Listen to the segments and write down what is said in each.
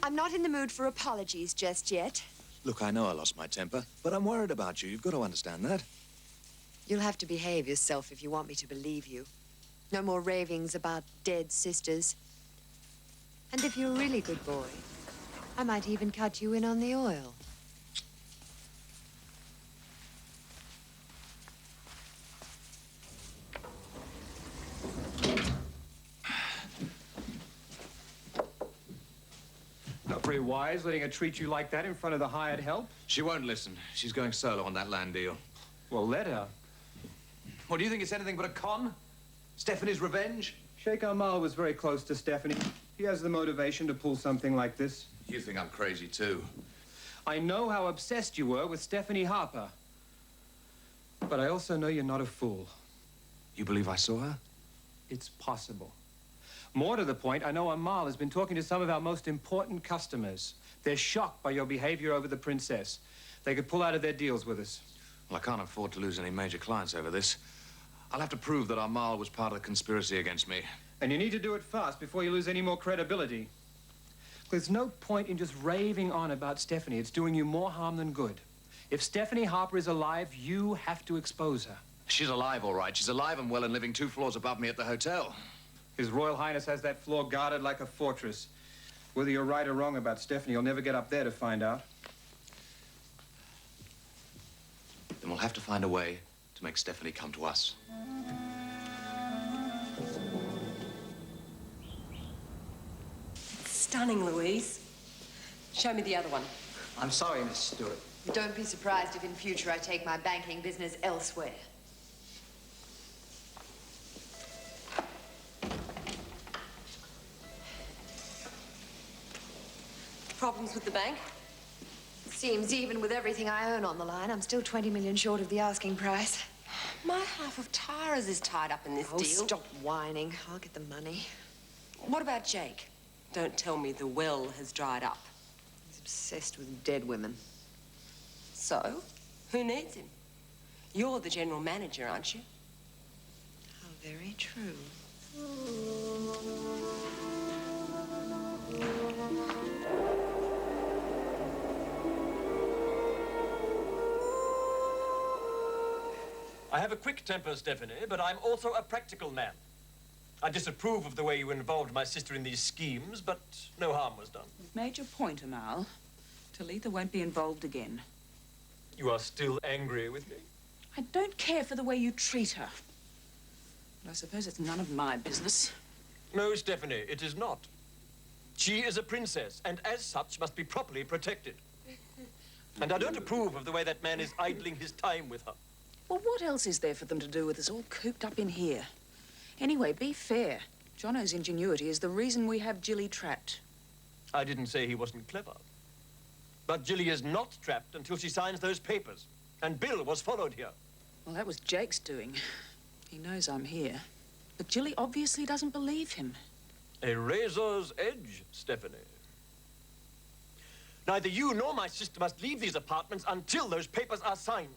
I'm not in the mood for apologies just yet. Look, I know I lost my temper, but I'm worried about you. You've got to understand that. You'll have to behave yourself if you want me to believe you. No more ravings about dead sisters. And if you're a really good boy, I might even cut you in on the oil. Not very wise, letting her treat you like that in front of the hired help. She won't listen. She's going solo on that land deal. Well, let her. What, do you think it's anything but a con? Stephanie's revenge? Sheikh Amal was very close to Stephanie. He has the motivation to pull something like this. You think I'm crazy, too. I know how obsessed you were with Stephanie Harper. But I also know you're not a fool. You believe I saw her? It's possible. More to the point, I know Amal has been talking to some of our most important customers. They're shocked by your behavior over the princess. They could pull out of their deals with us. Well, I can't afford to lose any major clients over this. I'll have to prove that Amal was part of the conspiracy against me. And you need to do it fast before you lose any more credibility. There's no point in just raving on about Stephanie. It's doing you more harm than good. If Stephanie Harper is alive, you have to expose her. She's alive, all right. She's alive and well and living 2 floors above me at the hotel. His Royal Highness has that floor guarded like a fortress. Whether you're right or wrong about Stephanie, you'll never get up there to find out. Then we'll have to find a way to make Stephanie come to us. Stunning, Louise. Show me the other one. I'm sorry, Miss Stewart. Don't be surprised if in future I take my banking business elsewhere. Problems with the bank? Seems even with everything I own on the line, I'm still 20 million short of the asking price. My half of Tara's is tied up in this Oh, deal. stop whining. I'll get the money. What about Jake? Don't tell me the well has dried up. He's obsessed with dead women. So, who needs him? You're the general manager, aren't you? How very true. I have a quick temper, Stephanie, but I'm also a practical man. I disapprove of the way you involved my sister in these schemes, but no harm was done. You've made your point, Amal. Talitha won't be involved again. You are still angry with me? I don't care for the way you treat her. But I suppose it's none of my business. No, Stephanie, it is not. She is a princess, and as such must be properly protected. And I don't approve of the way that man is idling his time with her. Well, what else is there for them to do with us all cooped up in here? Anyway, be fair. Jono's ingenuity is the reason we have Jilly trapped. I didn't say he wasn't clever. But Jilly is not trapped until she signs those papers. And Bill was followed here. Well, that was Jake's doing. He knows I'm here. But Jilly obviously doesn't believe him. A razor's edge, Stephanie. Neither you nor my sister must leave these apartments until those papers are signed.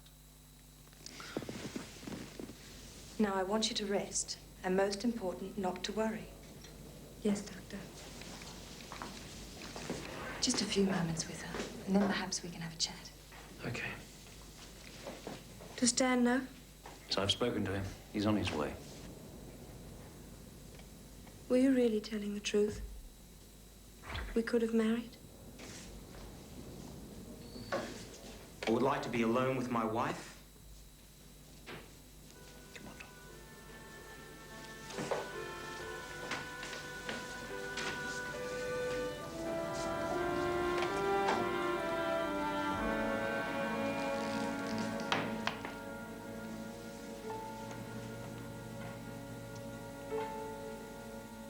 Now, I want you to rest, and most important, not to worry. Yes, Doctor. Just a few moments with her, and then perhaps we can have a chat. Okay. Does Dan know? So I've spoken to him. He's on his way. Were you really telling the truth? We could have married? I would like to be alone with my wife. Come on, Tom.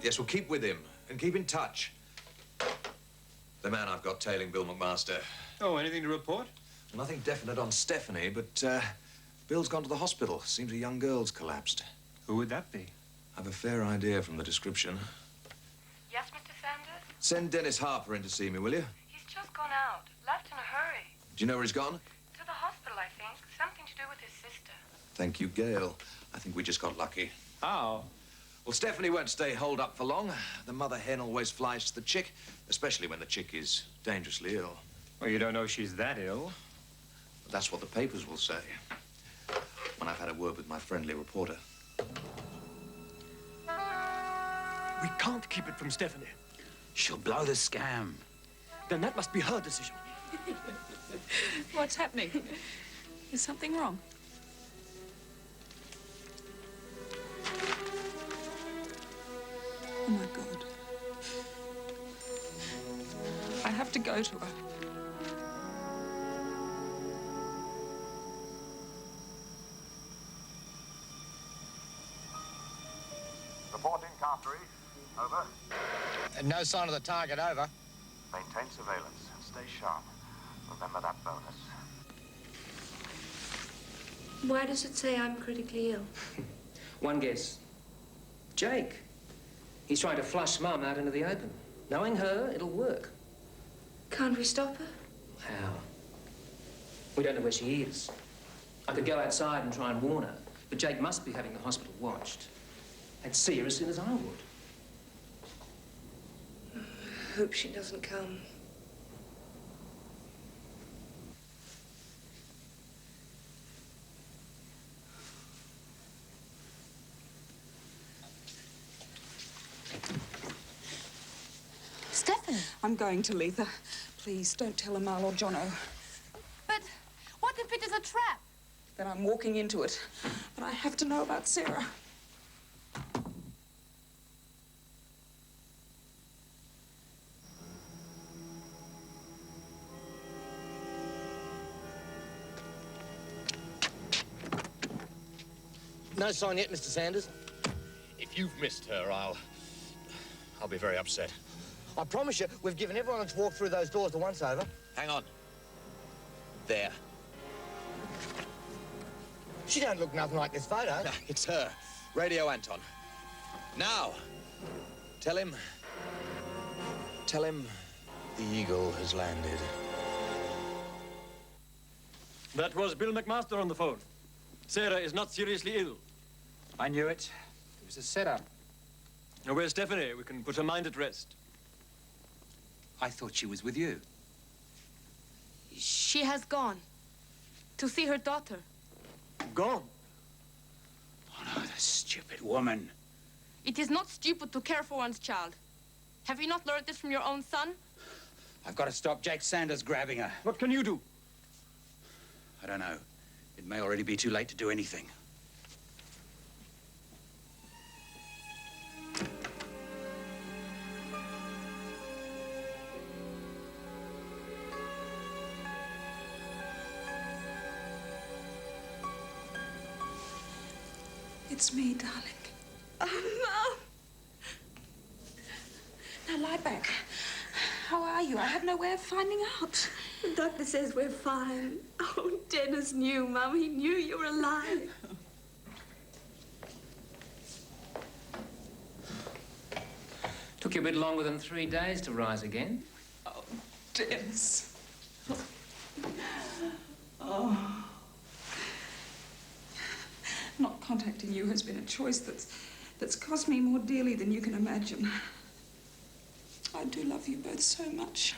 Yes, we'll keep with him and keep in touch. The man I've got tailing Bill McMaster. Oh, anything to report? Nothing definite on Stephanie, but Bill's gone to the hospital. Seems a young girl's collapsed. Who would that be? I've a fair idea from the description. Yes, Mr. Sanders? Send Dennis Harper in to see me, will you? He's just gone out. Left in a hurry. Do you know where he's gone? To the hospital, I think. Something to do with his sister. Thank you, Gail. I think we just got lucky. How? Well, Stephanie won't stay holed up for long. The mother hen always flies to the chick, especially when the chick is dangerously ill. Well, you don't know she's that ill. But that's what the papers will say. When I've had a word with my friendly reporter. We can't keep it from Stephanie. She'll blow the scam. Then that must be her decision. What's happening? Is something wrong? Oh, my God. I have to go to her. Reporting Cartery. Over. No sign of the target, over. Maintain surveillance and stay sharp. Remember that bonus. Why does it say I'm critically ill? One guess. Jake. He's trying to flush Mum out into the open. Knowing her, it'll work. Can't we stop her? How? We don't know where she is. I could go outside and try and warn her, but Jake must be having the hospital watched. I'd see her as soon as I would. Hope she doesn't come. Stephanie. I'm going to Letha. Please, don't tell Amal or Jono. But what if it is a trap? Then I'm walking into it. But I have to know about Sarah. No sign yet, Mr. Sanders. If you've missed her, I'll be very upset. I promise you, we've given everyone that's walked through those doors the once-over. Hang on. There. She don't look nothing like this photo. No, it's her. Radio Anton. Now, tell him the eagle has landed. That was Bill McMaster on the phone. Sarah is not seriously ill. I knew it. It was a setup. Now, where's Stephanie? We can put her mind at rest. I thought she was with you. She has gone to see her daughter. Gone? Oh, no, the stupid woman. It is not stupid to care for one's child. Have you not learned this from your own son? I've got to stop Jake Sanders grabbing her. What can you do? I don't know. It may already be too late to do anything. It's me, darling. Oh, Now lie back. How are you? I have no way of finding out. The doctor says we're fine. Oh, Dennis knew, Mum. He knew you were alive. Took you a bit longer than 3 days to rise again. Oh, Dennis. Oh. Not contacting you has been a choice that's cost me more dearly than you can imagine. I do love you both so much.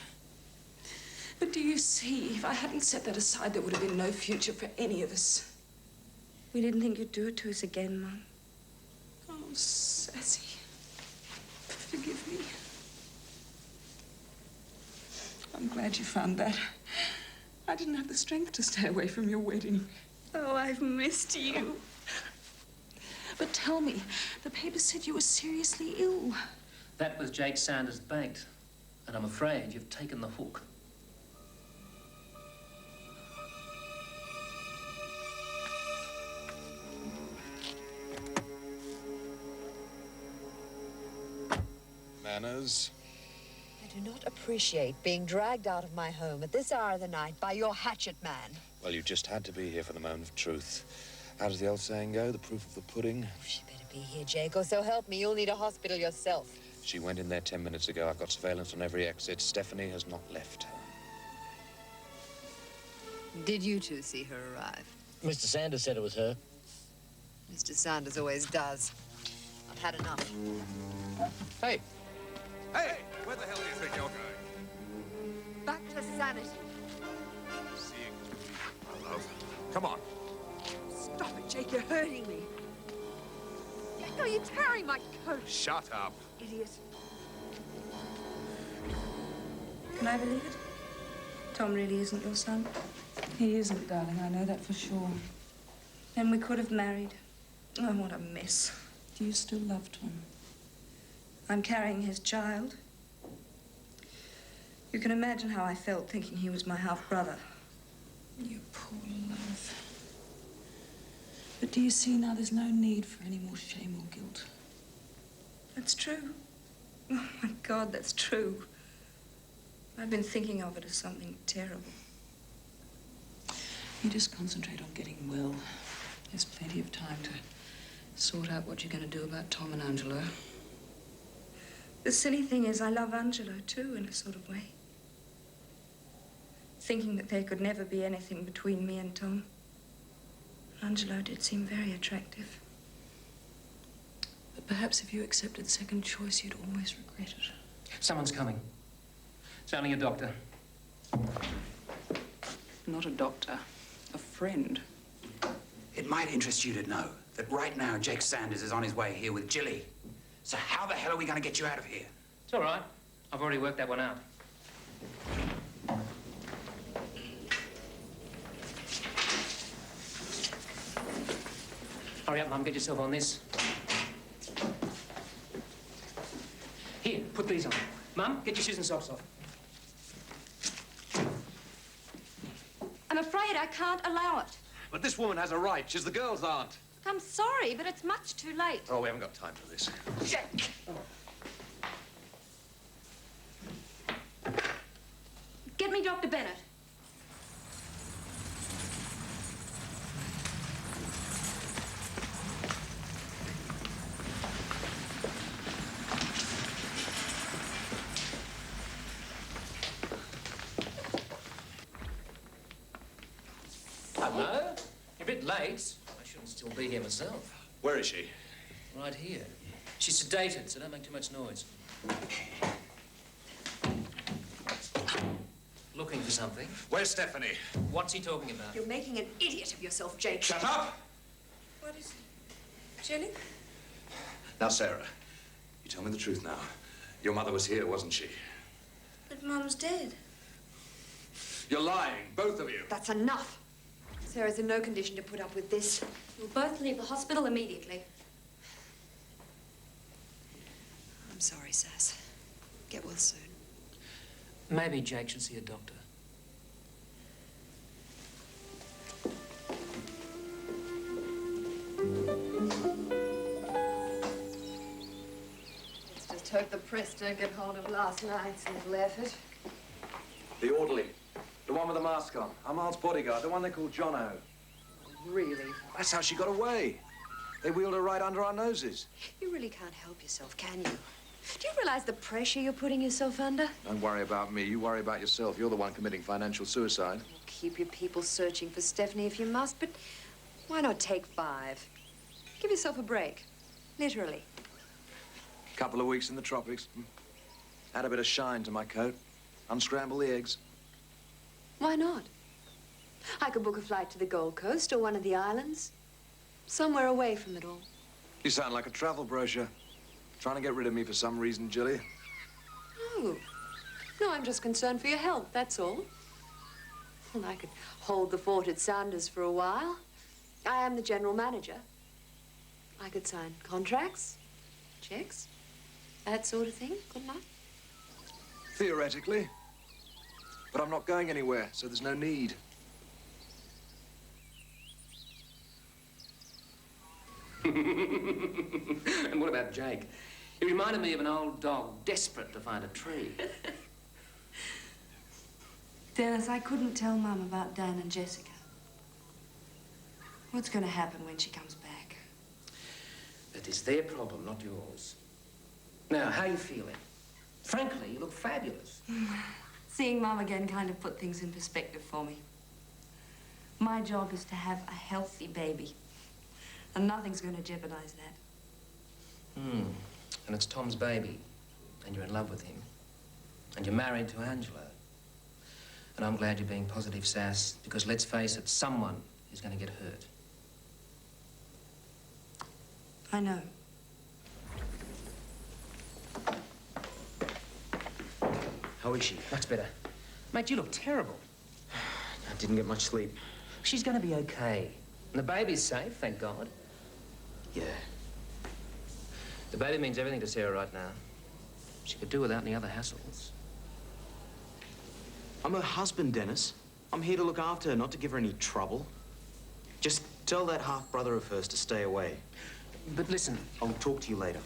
But do you see, if I hadn't set that aside, there would have been no future for any of us. We didn't think you'd do it to us again, Mum. Oh, Sassy. Forgive me. I'm glad you found that. I didn't have the strength to stay away from your wedding. Oh, I've missed you. But tell me, the paper said you were seriously ill. That was Jake Sanders' bait, and I'm afraid you've taken the hook. Manners. I do not appreciate being dragged out of my home at this hour of the night by your hatchet man. Well, you just had to be here for the moment of truth. How does the old saying go? The proof of the pudding? Oh, she better be here, Jaco, so help me. You'll need a hospital yourself. She went in there 10 minutes ago. I've got surveillance on every exit. Stephanie has not left her. Did you two see her arrive? Mr. Sanders said it was her. Mr. Sanders always does. I've had enough. Hey! Hey! Where the hell do you think you're going? Back to sanity. Seeing is believing, my love. Come on. Stop it, Jake. You're hurting me. No, you're tearing my coat. Shut up. Idiot. Can I believe it? Tom really isn't your son? He isn't, darling. I know that for sure. Then we could have married. Oh, what a mess. Do you still love Tom? I'm carrying his child. You can imagine how I felt thinking he was my half-brother. You poor love. But do you see now there's no need for any more shame or guilt? That's true. Oh, my God, that's true. I've been thinking of it as something terrible. You just concentrate on getting well. There's plenty of time to sort out what you're going to do about Tom and Angelo. The silly thing is, I love Angelo, too, in a sort of way. Thinking that there could never be anything between me and Tom. Angelo did seem very attractive. But perhaps if you accepted second choice, you'd always regret it. Someone's coming. It's only a doctor. Not a doctor, a friend. It might interest you to know that right now Jake Sanders is on his way here with Jilly. So how the hell are we going to get you out of here? It's all right. I've already worked that one out. Hurry up, Mum. Get yourself on this. Here, put these on. Mum, get your shoes and socks off. I'm afraid I can't allow it. But this woman has a right. She's the girl's aunt. I'm sorry, but it's much too late. Oh, we haven't got time for this. Jake! Get me Dr. Bennett. Hello? You're a bit late. I shouldn't still be here myself. Where is she? Right here. She's sedated, so don't make too much noise. Looking for something? Where's Stephanie? What's he talking about? You're making an idiot of yourself, Jake. Shut up! What is it? Jilly? Now, Sarah, you tell me the truth now. Your mother was here, wasn't she? But Mum's dead. You're lying, both of you. That's enough. Sarah's in no condition to put up with this. You'll both leave the hospital immediately. I'm sorry, Sass. Get well soon. Maybe Jake should see a doctor. Let's just hope the press don't get hold of last night's little effort. The orderly. The one with the mask on. Armand's bodyguard, the one they call Jono. Really? That's how she got away. They wheeled her right under our noses. You really can't help yourself, can you? Do you realize the pressure you're putting yourself under? Don't worry about me. You worry about yourself. You're the one committing financial suicide. Keep your people searching for Stephanie if you must, but why not take 5? Give yourself a break. Literally. Couple of weeks in the tropics. Add a bit of shine to my coat. Unscramble the eggs. Why not? I could book a flight to the Gold Coast or one of the islands. Somewhere away from it all. You sound like a travel brochure. Trying to get rid of me for some reason, Jilly. No. No, I'm just concerned for your health, that's all. Well, I could hold the fort at Sanders for a while. I am the general manager. I could sign contracts, checks, that sort of thing, couldn't I? Theoretically. But I'm not going anywhere, so there's no need. And what about Jake? He reminded me of an old dog desperate to find a tree. Dennis, I couldn't tell Mum about Dan and Jessica. What's going to happen when she comes back? That is their problem, not yours. Now, how are you feeling? Frankly, you look fabulous. Seeing Mum again kind of put things in perspective for me. My job is to have a healthy baby, and nothing's going to jeopardize that. And it's Tom's baby. And you're in love with him. And you're married to Angela. And I'm glad you're being positive, Sass, because let's face it, someone is going to get hurt. I know. How is she? Much better. Mate, you look terrible. I didn't get much sleep. She's going to be okay. And the baby's safe, thank God. Yeah. The baby means everything to Sarah right now. She could do without any other hassles. I'm her husband, Dennis. I'm here to look after her, not to give her any trouble. Just tell that half-brother of hers to stay away. But listen... I'll talk to you later.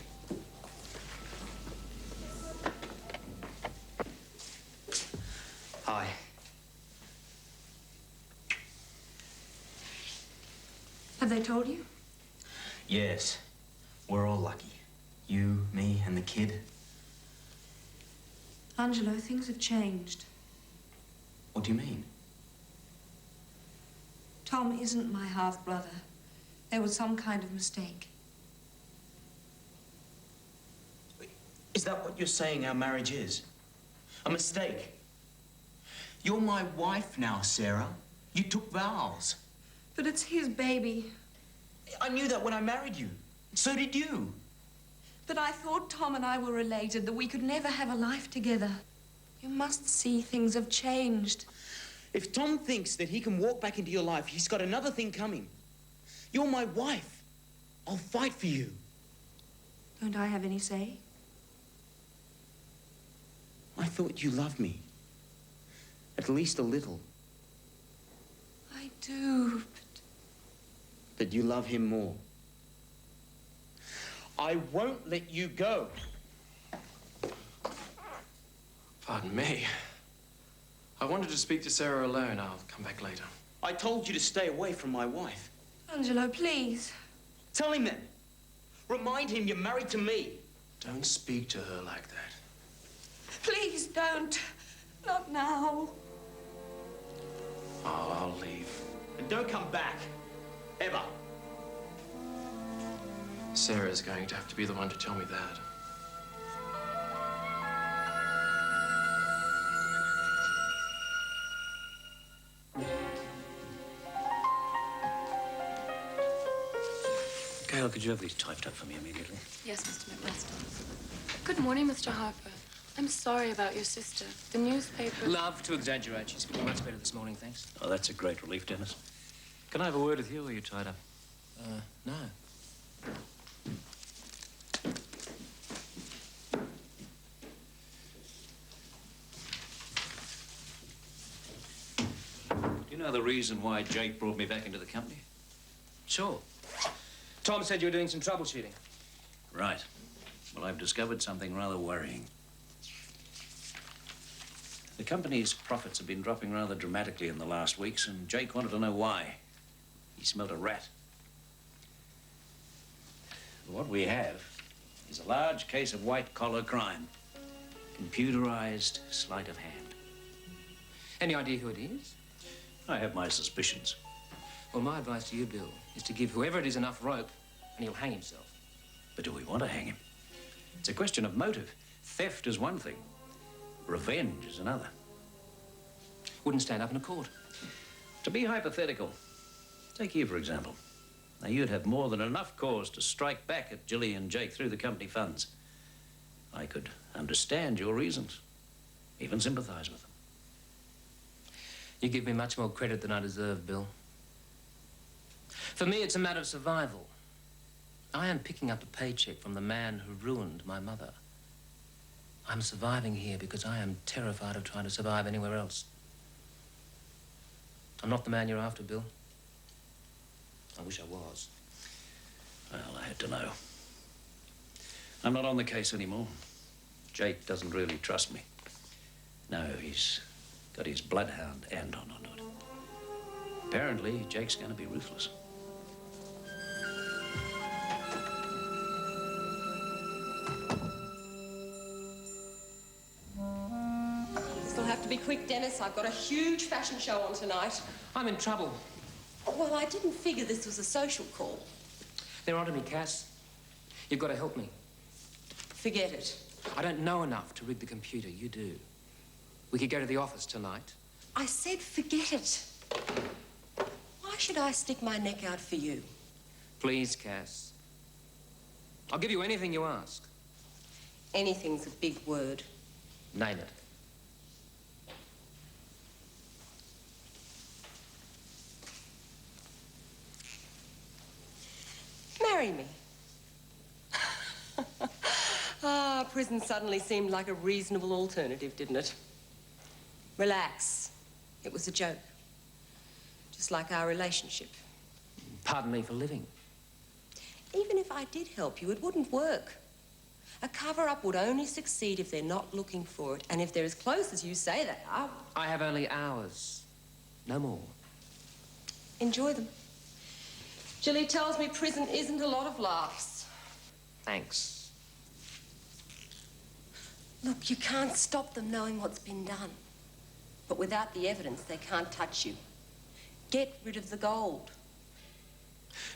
Hi. Have they told you? Yes. We're all lucky. You, me, and the kid. Angelo, things have changed. What do you mean? Tom isn't my half-brother. There was some kind of mistake. Is that what you're saying our marriage is? A mistake? You're my wife now, Sarah. You took vows. But it's his baby. I knew that when I married you. So did you. But I thought Tom and I were related, that we could never have a life together. You must see things have changed. If Tom thinks that he can walk back into your life, he's got another thing coming. You're my wife. I'll fight for you. Don't I have any say? I thought you loved me. At least a little. I do, But you love him more. I won't let you go. Pardon me. I wanted to speak to Sarah alone. I'll come back later. I told you to stay away from my wife. Angelo, please. Tell him then. Remind him you're married to me. Don't speak to her like that. Please don't. Not now. Oh, I'll leave. And don't come back. Ever. Sarah's going to have to be the one to tell me that. Gail, could you have these typed up for me immediately? Yes, Mr. McWeston. Good morning, Mr. Harper. I'm sorry about your sister. The newspaper... Love to exaggerate. She's feeling much better this morning, thanks. Oh, that's a great relief, Dennis. Can I have a word with you, or are you tied up? No. Do you know the reason why Jake brought me back into the company? Sure. Tom said you were doing some troubleshooting. Right. Well, I've discovered something rather worrying. The company's profits have been dropping rather dramatically in the last weeks, and Jake wanted to know why. He smelled a rat. What we have is a large case of white-collar crime. Computerized sleight of hand. Any idea who it is? I have my suspicions. Well, my advice to you, Bill, is to give whoever it is enough rope, and he'll hang himself. But do we want to hang him? It's a question of motive. Theft is one thing. Revenge is another. Wouldn't stand up in a court. To be hypothetical, take you, for example. Now, you'd have more than enough cause to strike back at Jilly and Jake through the company funds. I could understand your reasons, even sympathize with them. You give me much more credit than I deserve, Bill. For me, it's a matter of survival. I am picking up a paycheck from the man who ruined my mother. I'm surviving here because I am terrified of trying to survive anywhere else. I'm not the man you're after, Bill. I wish I was. Well, I had to know. I'm not on the case anymore. Jake doesn't really trust me. No, he's got his bloodhound Anton onto it. Apparently, Jake's going to be ruthless. This'll have to be quick, Dennis. I've got a huge fashion show on tonight. I'm in trouble. Well, I didn't figure this was a social call. They're onto me, Cass. You've got to help me. Forget it. I don't know enough to rig the computer. You do. We could go to the office tonight. I said forget it. Why should I stick my neck out for you? Please, Cass. I'll give you anything you ask. Anything's a big word. Name it. Marry me. Prison suddenly seemed like a reasonable alternative, didn't it? Relax. It was a joke. Just like our relationship. Pardon me for living. Even if I did help you, it wouldn't work. A cover-up would only succeed if they're not looking for it. And if they're as close as you say they are... I have only hours. No more. Enjoy them. Jilly tells me prison isn't a lot of laughs. Thanks. Look, you can't stop them knowing what's been done. But without the evidence, they can't touch you. Get rid of the gold.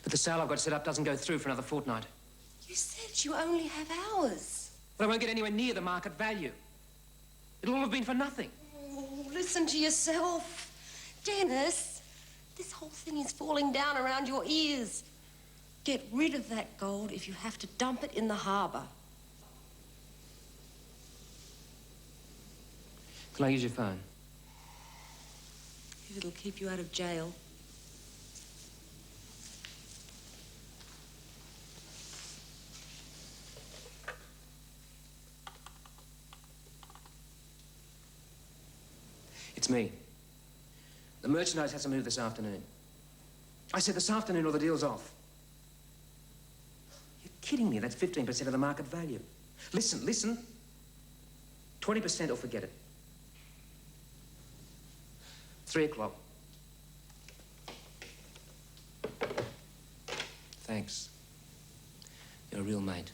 But the sale I've got set up doesn't go through for another fortnight. You said you only have hours. But I won't get anywhere near the market value. It'll all have been for nothing. Oh, listen to yourself. Dennis, this whole thing is falling down around your ears. Get rid of that gold if you have to dump it in the harbour. Can I use your phone? If it'll keep you out of jail. It's me. The merchandise has to move this afternoon. I said this afternoon or the deal's off. You're kidding me. That's 15% of the market value. Listen, listen. 20% or forget it. 3 o'clock. Thanks. You're a real mate.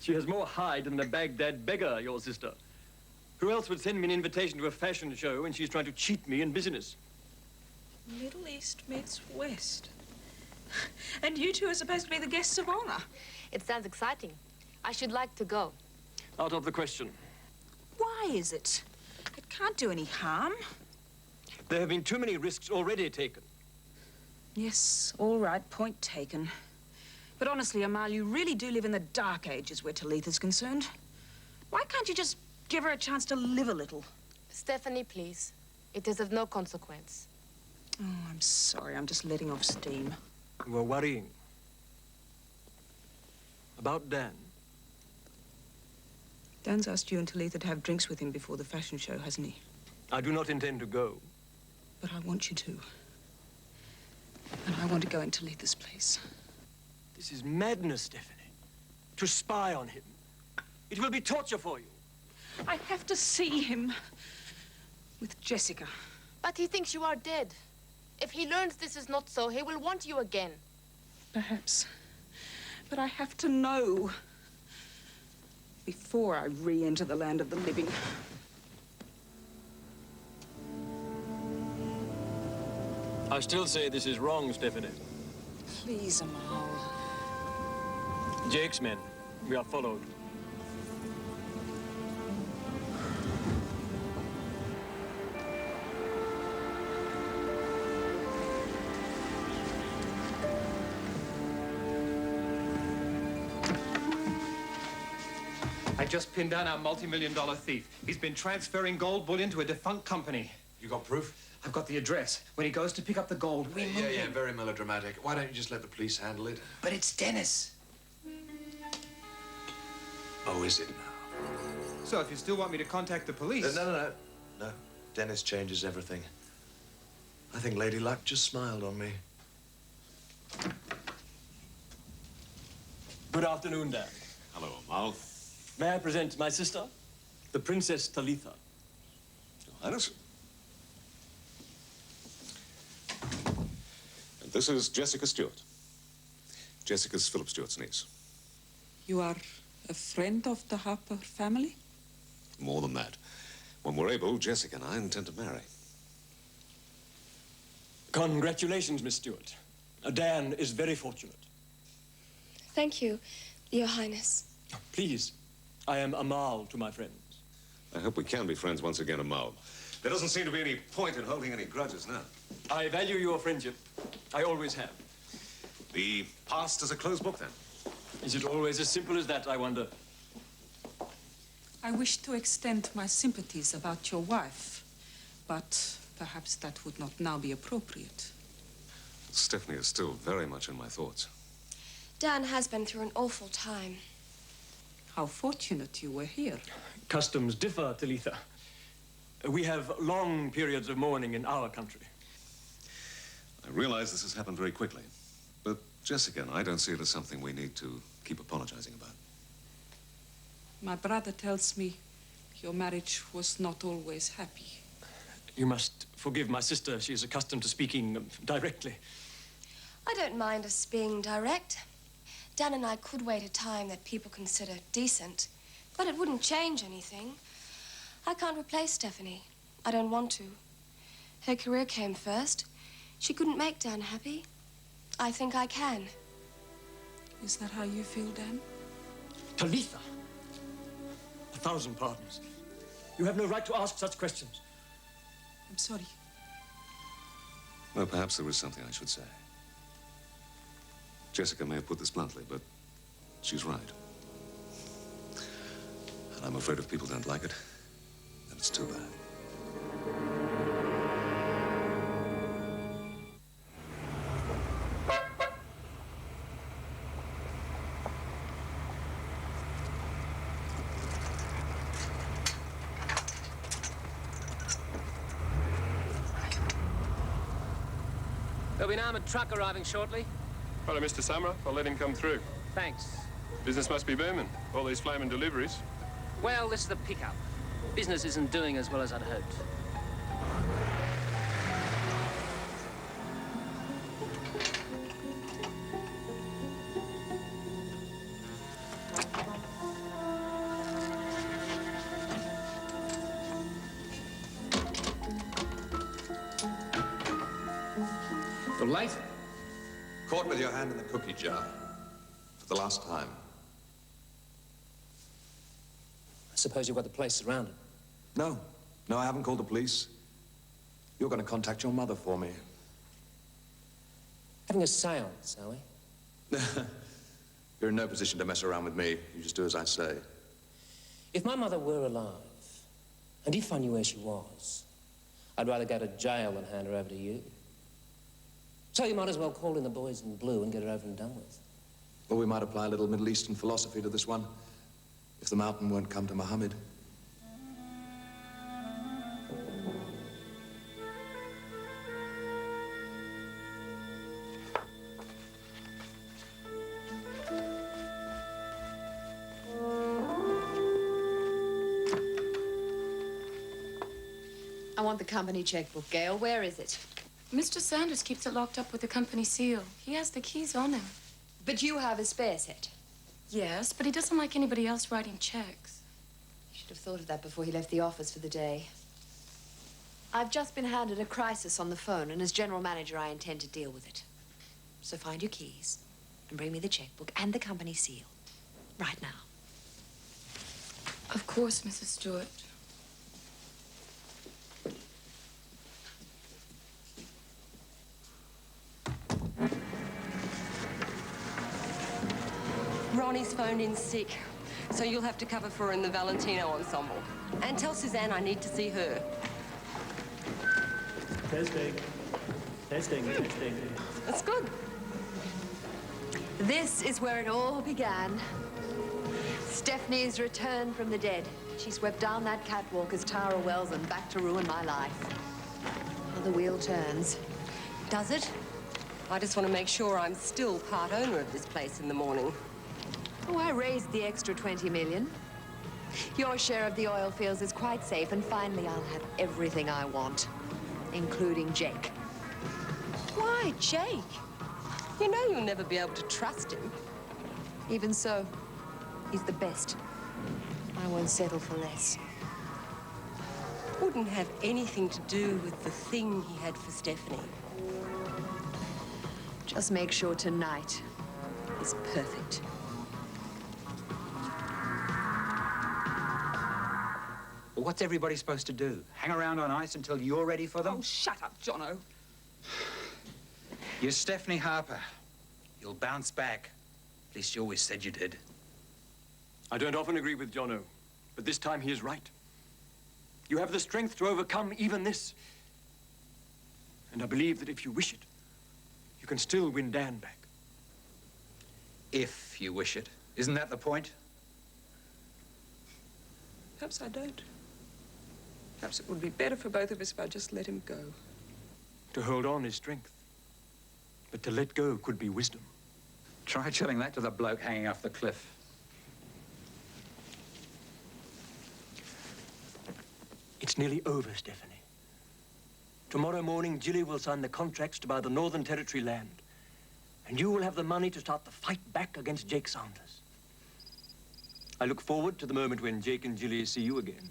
She has more hide than the Baghdad beggar, your sister. Who else would send me an invitation to a fashion show when she's trying to cheat me in business? Middle East meets West. And you two are supposed to be the guests of honor. It sounds exciting. I should like to go. Out of the question. Why is it? It can't do any harm. There have been too many risks already taken. Yes, all right, point taken. But honestly, Amal, you really do live in the dark ages where Talitha's concerned. Why can't you just give her a chance to live a little? Stephanie, please. It is of no consequence. Oh, I'm sorry. I'm just letting off steam. You were worrying. About Dan. Dan's asked you and Talitha to have drinks with him before the fashion show, hasn't he? I do not intend to go. But I want you to. And I want to go in Talitha's place. This is madness, Stephanie. To spy on him. It will be torture for you. I have to see him with Jessica. But he thinks you are dead. If he learns this is not so, he will want you again. Perhaps. But I have to know before I re-enter the land of the living. I still say this is wrong, Stephanie. Please, Amal. Jake's men. We are followed. I just pinned down our multi-million-dollar thief. He's been transferring gold bullion to a defunct company. You got proof? I've got the address. When he goes to pick up the gold, we move Yeah, him. very melodramatic. Why don't you just let the police handle it? But it's Dennis. Oh, is it now? So if you still want me to contact the police... No. Dennis changes everything. I think Lady Luck just smiled on me. Good afternoon, Dan. Hello, Amal. May I present my sister, the Princess Talitha? Your Highness. And this is Jessica Stewart. Jessica's Philip Stewart's niece. You are a friend of the Harper family? More than that. When we're able, Jessica and I intend to marry. Congratulations, Miss Stewart. Dan is very fortunate. Thank you, Your Highness. Please, I am Amal to my friends. I hope we can be friends once again, Amal. There doesn't seem to be any point in holding any grudges now. I value your friendship. I always have. The past is a closed book, then? Is it always as simple as that, I wonder? I wish to extend my sympathies about your wife, but perhaps that would not now be appropriate. Stephanie is still very much in my thoughts. Dan has been through an awful time. How fortunate you were here. Customs differ, Talitha. We have long periods of mourning in our country. I realize this has happened very quickly, but Jessica and I don't see it as something we need to keep apologizing about. My brother tells me your marriage was not always happy. You must forgive my sister. She is accustomed to speaking directly. I don't mind us being direct. Dan and I could wait a time that people consider decent, but it wouldn't change anything. I can't replace Stephanie. I don't want to. Her career came first. She couldn't make Dan happy. I think I can. Is that how you feel, Dan? Talitha! 1,000 pardons. You have no right to ask such questions. I'm sorry. Well, perhaps there is something I should say. Jessica may have put this bluntly, but she's right. And I'm afraid if people don't like it, then it's too bad. There'll be an armored truck arriving shortly. Hello, Mr. Summer. I'll let him come through. Thanks. Business must be booming. All these flaming deliveries. Well, this is the pickup. Business isn't doing as well as I'd hoped. You're late? Caught with your hand in the cookie jar. For the last time. I suppose you've got the place surrounded. No. No, I haven't called the police. You're going to contact your mother for me. Having a seance, are we? You're in no position to mess around with me. You just do as I say. If my mother were alive, and if I knew where she was, I'd rather go to jail than hand her over to you. So you might as well call in the boys in blue and get her over and done with. Or we might apply a little Middle Eastern philosophy to this one. If the mountain won't come to Muhammad. I want the company checkbook, Gail. Where is it? Mr. Sanders keeps it locked up with the company seal. He has the keys on him. But you have a spare set. Yes, but he doesn't like anybody else writing checks. He should have thought of that before he left the office for the day. I've just been handed a crisis on the phone, and as general manager, I intend to deal with it. So find your keys and bring me the checkbook and the company seal. Right now. Of course, Mrs. Stewart. Ronnie's phoned in sick, so you'll have to cover for her in the Valentino ensemble. And tell Suzanne I need to see her. Testing. Testing. That's good. This is where it all began. Stephanie's return from the dead. She swept down that catwalk as Tara Wells and back to ruin my life. How the wheel turns. Does it? I just want to make sure I'm still part owner of this place in the morning. Oh, I raised the extra 20 million. Your share of the oil fields is quite safe, and finally I'll have everything I want, including Jake. Why, Jake? You know you'll never be able to trust him. Even so, he's the best. I won't settle for less. wouldn't have anything to do with the thing he had for Stephanie. Just make sure tonight is perfect. Well, what's everybody supposed to do? Hang around on ice until you're ready for them? Oh, shut up, Jono. You're Stephanie Harper. You'll bounce back. At least you always said you did. I don't often agree with Jono, but this time he is right. You have the strength to overcome even this. And I believe that if you wish it, you can still win Dan back. If you wish it. Isn't that the point? Perhaps I don't. Perhaps it would be better for both of us if I just let him go. To hold on is strength, but to let go could be wisdom. Try telling that to the bloke hanging off the cliff. It's nearly over, Stephanie. Tomorrow morning, Jilly will sign the contracts to buy the Northern Territory land. And you will have the money to start the fight back against Jake Sanders. I look forward to the moment when Jake and Jilly see you again.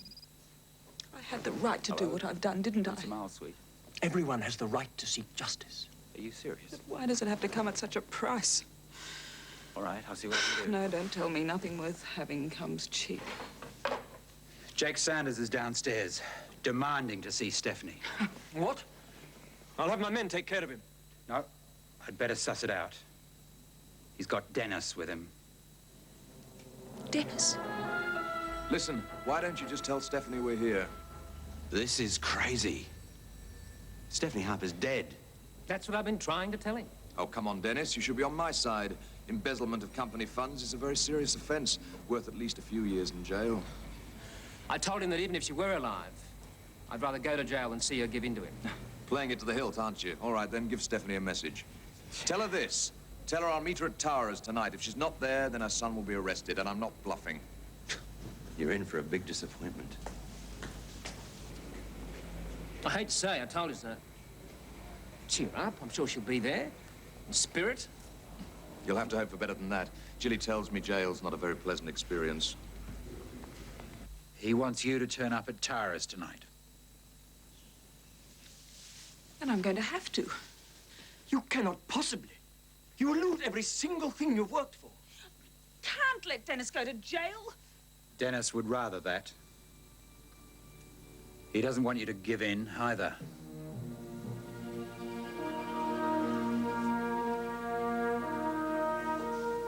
I had the right to do what I've done, didn't I? Smile, sweet. Everyone has the right to seek justice. Are you serious? But why does it have to come at such a price? All right, I'll see what I can do. No, don't tell me. Nothing worth having comes cheap. Jake Sanders is downstairs, demanding to see Stephanie. What? I'll have my men take care of him. No, I'd better suss it out. He's got Dennis with him. Dennis? Listen, why don't you just tell Stephanie we're here? This is crazy. Stephanie Harper's dead. That's what I've been trying to tell him. Oh, come on, Dennis. You should be on my side. Embezzlement of company funds is a very serious offense, worth at least a few years in jail. I told him that even if she were alive, I'd rather go to jail than see her give in to him. Playing it to the hilt, aren't you? All right, then give Stephanie a message. Tell her this. Tell her I'll meet her at Towers tonight. If she's not there, then her son will be arrested, and I'm not bluffing. You're in for a big disappointment. I hate to say, I told her so. Cheer up, I'm sure she'll be there. In spirit. You'll have to hope for better than that. Jilly tells me jail's not a very pleasant experience. He wants you to turn up at Tara's tonight. And I'm going to have to. You cannot possibly. You will lose every single thing you've worked for. Can't let Dennis go to jail. Dennis would rather that. He doesn't want you to give in either.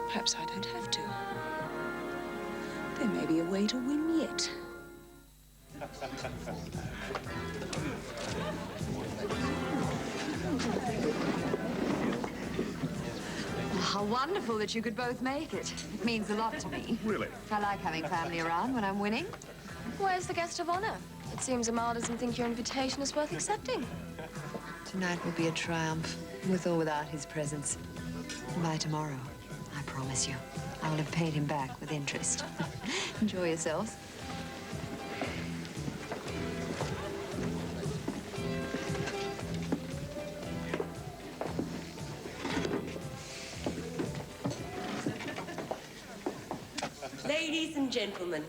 Perhaps I don't have to. There may be a way to win yet. How wonderful that you could both make it. It means a lot to me. Really? I like having family around when I'm winning. Where's the guest of honor? It seems Amal doesn't think your invitation is worth accepting. Tonight will be a triumph, with or without his presence. And by tomorrow, I promise you, I will have paid him back with interest. Enjoy yourselves. Ladies and gentlemen,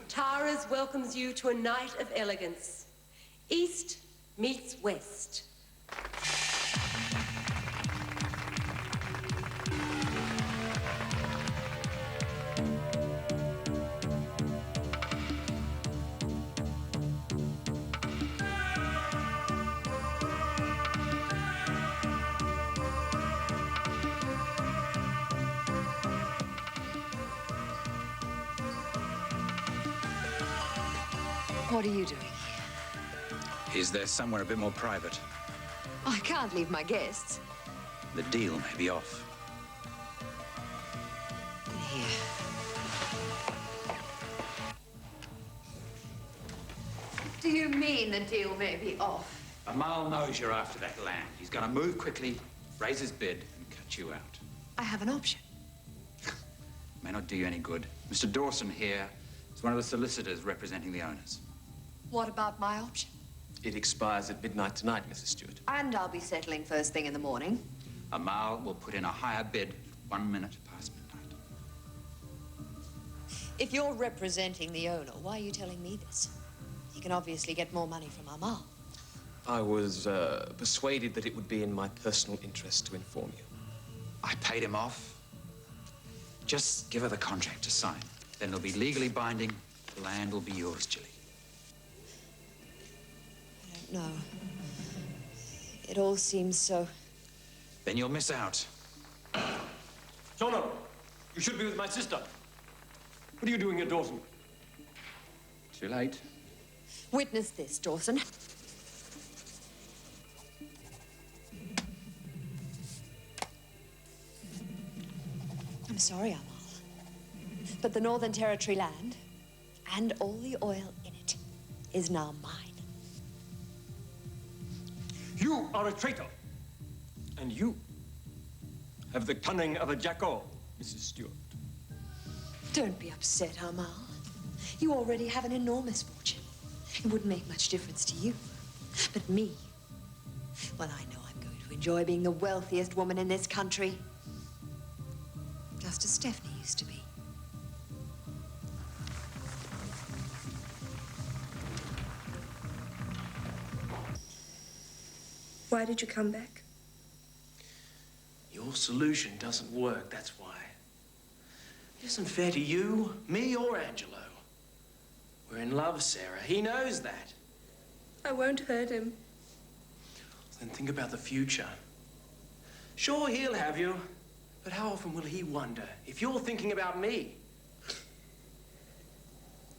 Tara's welcomes you to a night of elegance. East meets West. What are you doing? Is there somewhere a bit more private? I can't leave my guests. The deal may be off. Here. Do you mean the deal may be off? Amal knows you're after that land. He's going to move quickly, raise his bid, and cut you out. I have an option. May not do you any good. Mr. Dawson here is one of the solicitors representing the owners. What about my option? It expires at midnight tonight, Mrs. Stewart. And I'll be settling first thing in the morning. Amal will put in a higher bid 1 minute past midnight. If you're representing the owner, why are you telling me this? He can obviously get more money from Amal. I was persuaded that it would be in my personal interest to inform you. I paid him off. Just give her the contract to sign. Then it'll be legally binding. The land will be yours, Jilly. I don't know. It all seems so... Then you'll miss out. Jono, you should be with my sister. What are you doing here, Dawson? Too late. Witness this, Dawson. I'm sorry, Amal, but the Northern Territory land and all the oil in it is now mine. You are a traitor. And you have the cunning of a jackal, Mrs. Stewart. Don't be upset, Amal. You already have an enormous fortune. It wouldn't make much difference to you. But me, well, I know I'm going to enjoy being the wealthiest woman in this country. Just as Stephanie used to be. Why did you come back? Your solution doesn't work, that's why. It isn't fair to you, me, or Angelo. We're in love, Sarah. He knows that. I won't hurt him. Then think about the future. Sure, he'll have you, but how often will he wonder if you're thinking about me?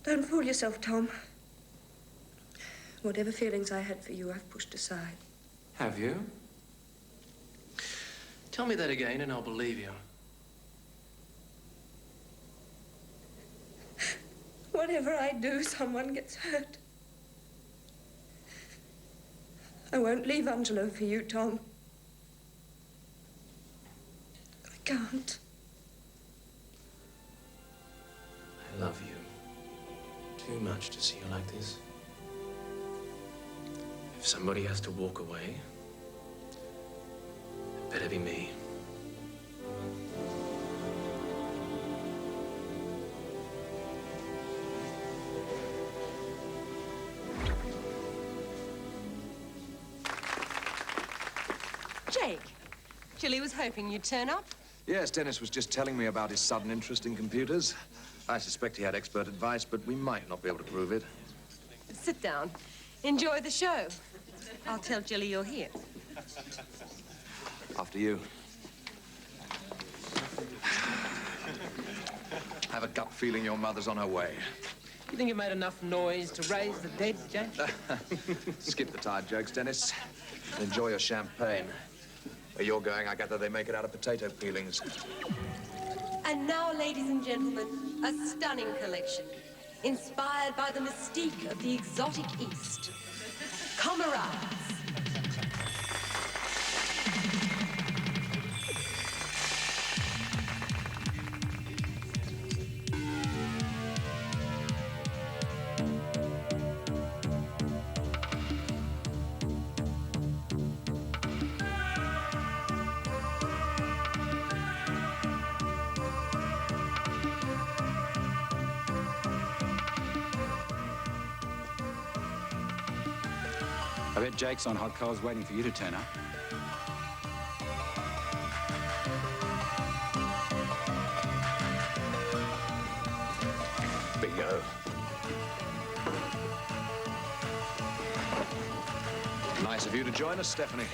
Don't fool yourself, Tom. Whatever feelings I had for you, I've pushed aside. Have you? Tell me that again and I'll believe you. Whatever I do, someone gets hurt. I won't leave Angelo for you, Tom. I can't. I love you too much to see you like this. If somebody has to walk away, it better be me. Jake, Jilly was hoping you'd turn up. Yes, Dennis was just telling me about his sudden interest in computers. I suspect he had expert advice, but we might not be able to prove it. Sit down. Enjoy the show. I'll tell Jilly you're here. After you. I have a gut feeling your mother's on her way. You think you made enough noise to raise the dead, Jake? Skip the tired jokes, Dennis. Enjoy your champagne. Where you're going, I gather they make it out of potato peelings. And now, ladies and gentlemen, a stunning collection, inspired by the mystique of the exotic East. Comrades. I bet Jake's on hot coals waiting for you to turn up. Bingo. Nice of you to join us, Stephanie.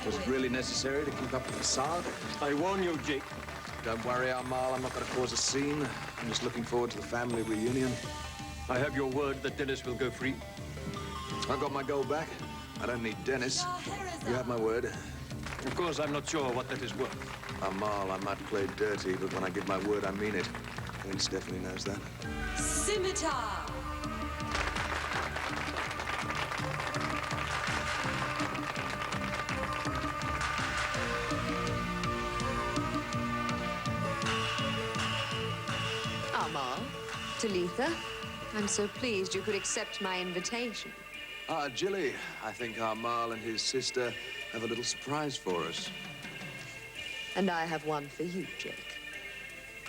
Was it really necessary to keep up the facade? I warn you, Jake. Don't worry, Amal. I'm not going to cause a scene. I'm just looking forward to the family reunion. I have your word that Dennis will go free. I got my gold back. I don't need Dennis. You have my word. Of course, I'm not sure what that is worth. Amal, I might play dirty, but when I give my word, I mean it. I think Stephanie knows that. Scimitar. Amal, Talitha, I'm so pleased you could accept my invitation. Jilly, I think Amal and his sister have a little surprise for us. And I have one for you, Jake.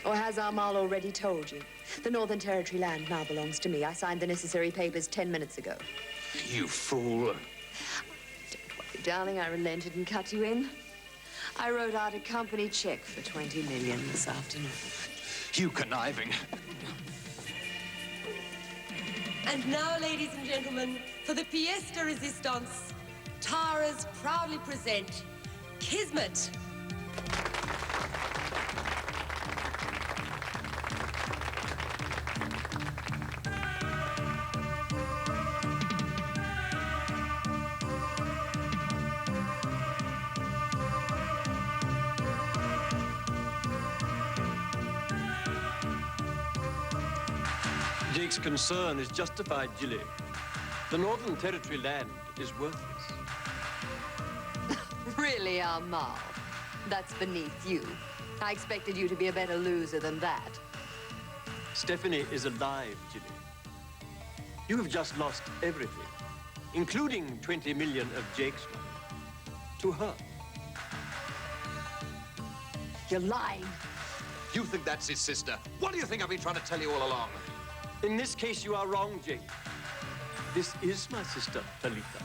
Or has Amal already told you? The Northern Territory land now belongs to me. I signed the necessary papers 10 minutes ago. You fool. Don't worry, darling, I relented and cut you in. I wrote out a company check for 20 million this afternoon. You conniving. And now, ladies and gentlemen, for the pièce de résistance, Tara's proudly present Kismet. Jake's concern is justified, Jilly. The Northern Territory land is worthless. Really, Amal? That's beneath you. I expected you to be a better loser than that. Stephanie is alive, Jilly. You have just lost everything, including 20 million of Jake's money, to her. You're lying. You think that's his sister? What do you think I've been trying to tell you all along? In this case, you are wrong, Jake. This is my sister, Talitha.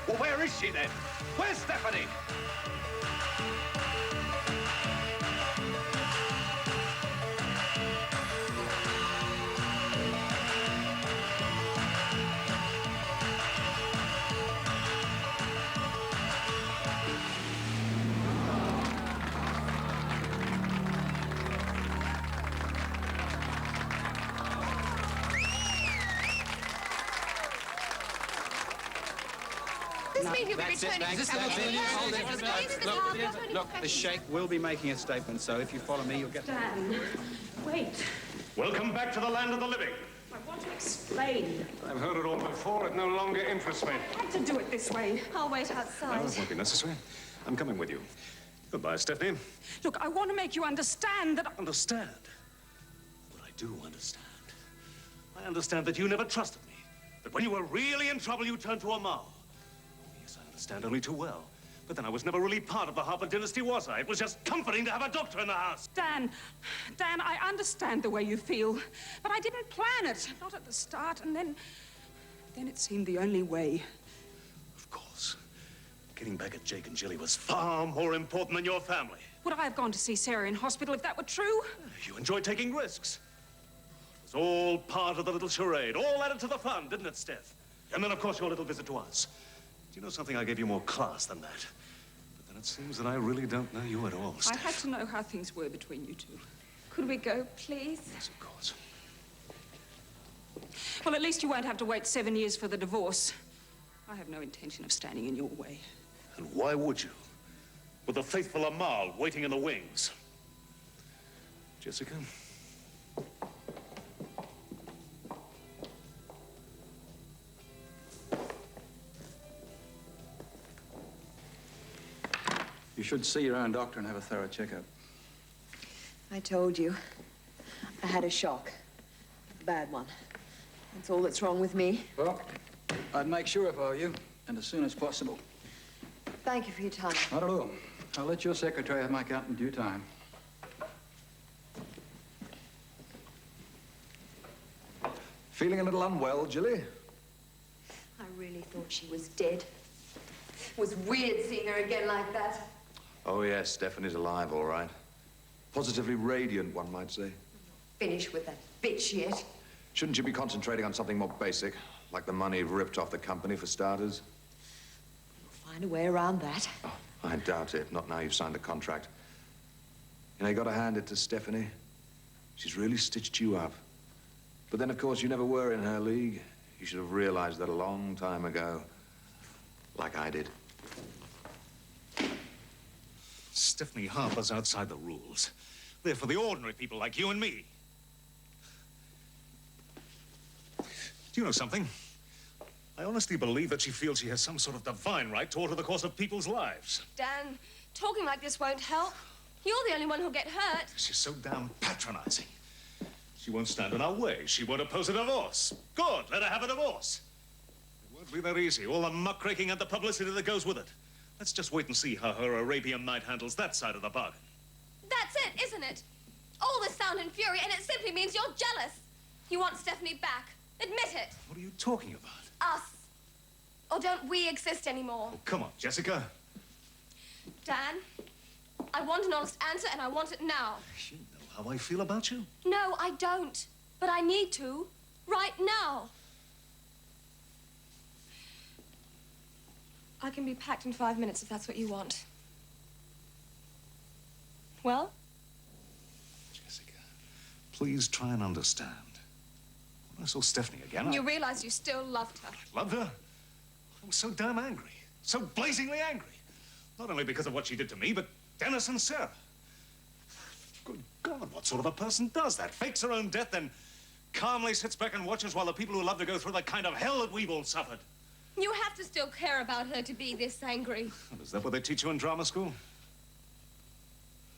Well, where is she then? Where's Stephanie? Look, the Sheikh will be making a statement, so if you follow me, you'll get... Dan, wait. Welcome back to the land of the living. I want to explain. I've heard it all before. It no longer interests me. I had to do it this way. I'll wait outside. No, it won't be necessary. I'm coming with you. Goodbye, Stephanie. Look, I want to make you understand that... Understand? But I do understand. I understand that you never trusted me. That when you were really in trouble, you turned to Amal. Yes, I understand only too well. But then I was never really part of the Harper dynasty, was I? It was just comforting to have a doctor in the house. Dan, I understand the way you feel, but I didn't plan it. Not at the start, and then it seemed the only way. Of course. Getting back at Jake and Jilly was far more important than your family. Would I have gone to see Sarah in hospital if that were true? You enjoyed taking risks. It was all part of the little charade, all added to the fun, didn't it, Steph? And then, of course, your little visit to us. Do you know something? I gave you more class than that. But then it seems that I really don't know you at all, Steph. I had to know how things were between you two. Could we go, please? Yes, of course. Well, at least you won't have to wait 7 years for the divorce. I have no intention of standing in your way. And why would you? With the faithful Amal waiting in the wings. Jessica? You should see your own doctor and have a thorough checkup. I told you. I had a shock. A bad one. That's all that's wrong with me. Well, I'd make sure if I were you, and as soon as possible. Thank you for your time. Not at all. I'll let your secretary have my count in due time. Feeling a little unwell, Jilly? I really thought she was dead. It was weird seeing her again like that. Oh, yes, Stephanie's alive, all right. Positively radiant, one might say. Finish with that bitch yet. Shouldn't you be concentrating on something more basic, like the money you've ripped off the company, for starters? We'll find a way around that. Oh, I doubt it. Not now you've signed the contract. You know, you got to hand it to Stephanie. She's really stitched you up. But then, of course, you never were in her league. You should have realized that a long time ago, like I did. Stephanie Harper's outside the rules. They're for the ordinary people like you and me. Do you know something? I honestly believe that she feels she has some sort of divine right to alter the course of people's lives. Dan, talking like this won't help. You're the only one who'll get hurt. She's so damn patronizing. She won't stand in our way. She won't oppose a divorce. Good, let her have a divorce. It won't be that easy. All the muckraking and the publicity that goes with it. Let's just wait and see how her Arabian Night handles that side of the bargain. That's it, isn't it? All this sound and fury, and it simply means you're jealous. You want Stephanie back. Admit it. What are you talking about? Us. Or don't we exist anymore? Oh, come on, Jessica. Dan, I want an honest answer, and I want it now. You know how I feel about you. No, I don't. But I need to. Right now. I can be packed in 5 minutes if that's what you want. Well? Jessica, please try and understand. When I saw Stephanie again, You realize you still loved her. loved her. I was so damn angry. So blazingly angry. Not only because of what she did to me, but Dennis and Sarah. Good God, what sort of a person does that? Fakes her own death, then calmly sits back and watches while the people who love to go through the kind of hell that we've all suffered. You have to still care about her to be this angry. Well, is that what they teach you in drama school?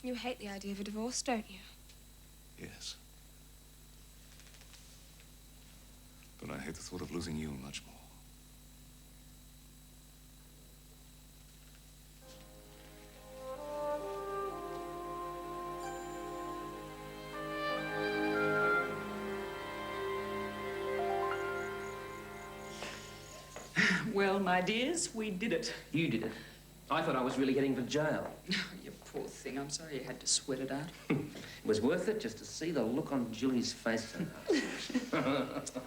You hate the idea of a divorce, don't you? Yes. But I hate the thought of losing you much more. Well, my dears, we did it. You did it. I thought I was really heading for jail. You poor thing. I'm sorry you had to sweat it out. It was worth it just to see the look on Jilly's face tonight.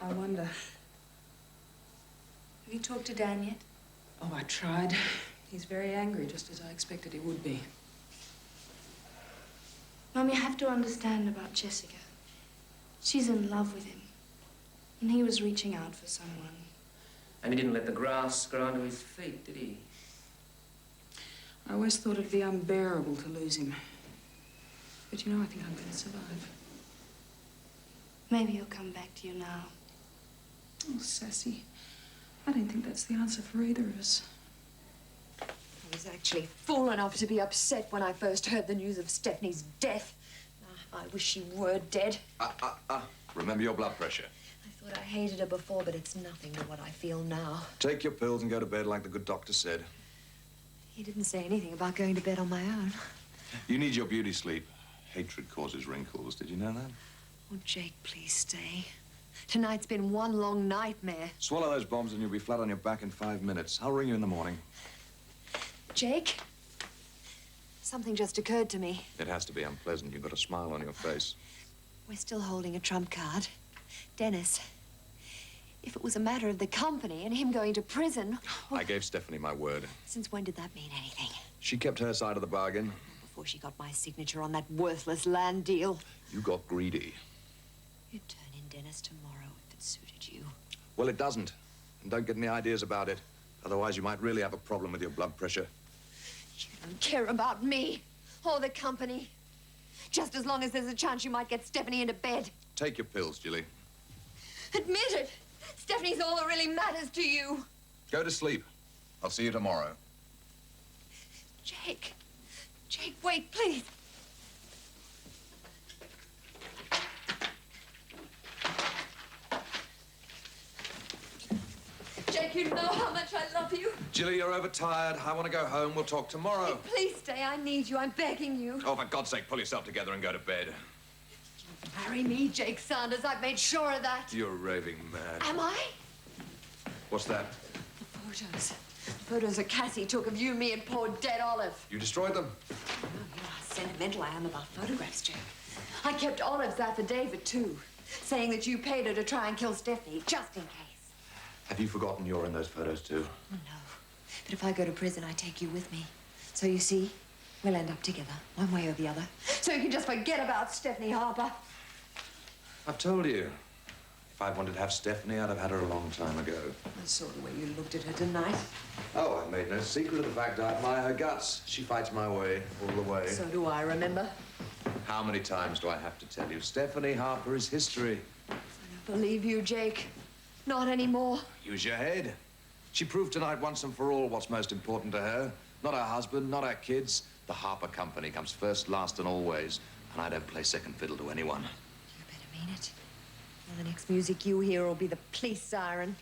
I wonder. Have you talked to Dan yet? Oh, I tried. He's very angry, just as I expected he would be. Mum, you have to understand about Jessica. She's in love with him. And he was reaching out for someone. And he didn't let the grass grow under his feet, did he? I always thought it'd be unbearable to lose him. But you know, I think I'm going to survive. Maybe he'll come back to you now. Oh, Sassy. I don't think that's the answer for either of us. I was actually fool enough to be upset when I first heard the news of Stephanie's death. I wish she were dead. Remember your blood pressure. I thought I hated her before, but it's nothing to what I feel now. Take your pills and go to bed like the good doctor said. He didn't say anything about going to bed on my own. You need your beauty sleep. Hatred causes wrinkles. Did you know that? Oh, Jake, please stay. Tonight's been one long nightmare. Swallow those bombs and you'll be flat on your back in 5 minutes. I'll ring you in the morning. Jake, something just occurred to me. It has to be unpleasant. You've got a smile on your face. We're still holding a trump card. Dennis, if it was a matter of the company and him going to prison... I gave Stephanie my word. Since when did that mean anything? She kept her side of the bargain. Before she got my signature on that worthless land deal. You got greedy. You'd turn in Dennis tomorrow if it suited you. Well, it doesn't. And don't get any ideas about it. Otherwise, you might really have a problem with your blood pressure. You don't care about me or the company. Just as long as there's a chance you might get Stephanie into bed. Take your pills, Jilly. Admit it. Stephanie's all that really matters to you. Go to sleep. I'll see you tomorrow. Jake. Jake, wait, please. Jake, you know how much I love you. Jilly, you're overtired. I want to go home. We'll talk tomorrow. Please stay. I need you. I'm begging you. Oh, for God's sake, pull yourself together and go to bed. Marry me, Jake Sanders. I've made sure of that. You're raving mad. Am I? What's that? The photos. The photos that Cassie took of you, me, and poor dead Olive. You destroyed them? You know how sentimental I am about photographs, Jake. I kept Olive's affidavit, too, saying that you paid her to try and kill Stephanie, just in case. Have you forgotten you're in those photos, too? Oh, no. But if I go to prison, I take you with me. So you see, we'll end up together, one way or the other. So you can just forget about Stephanie Harper. I've told you. If I wanted to have Stephanie, I'd have had her a long time ago. I saw the way you looked at her tonight. Oh, I made no secret of the fact I admire her guts. She fights my way, all the way. So do I, remember? How many times do I have to tell you? Stephanie Harper is history. I don't believe you, Jake. Not anymore. Use your head. She proved tonight once and for all what's most important to her. Not her husband, not her kids. The Harper Company comes first, last, and always. And I don't play second fiddle to anyone. You better mean it. Well, the next music you hear will be the police siren.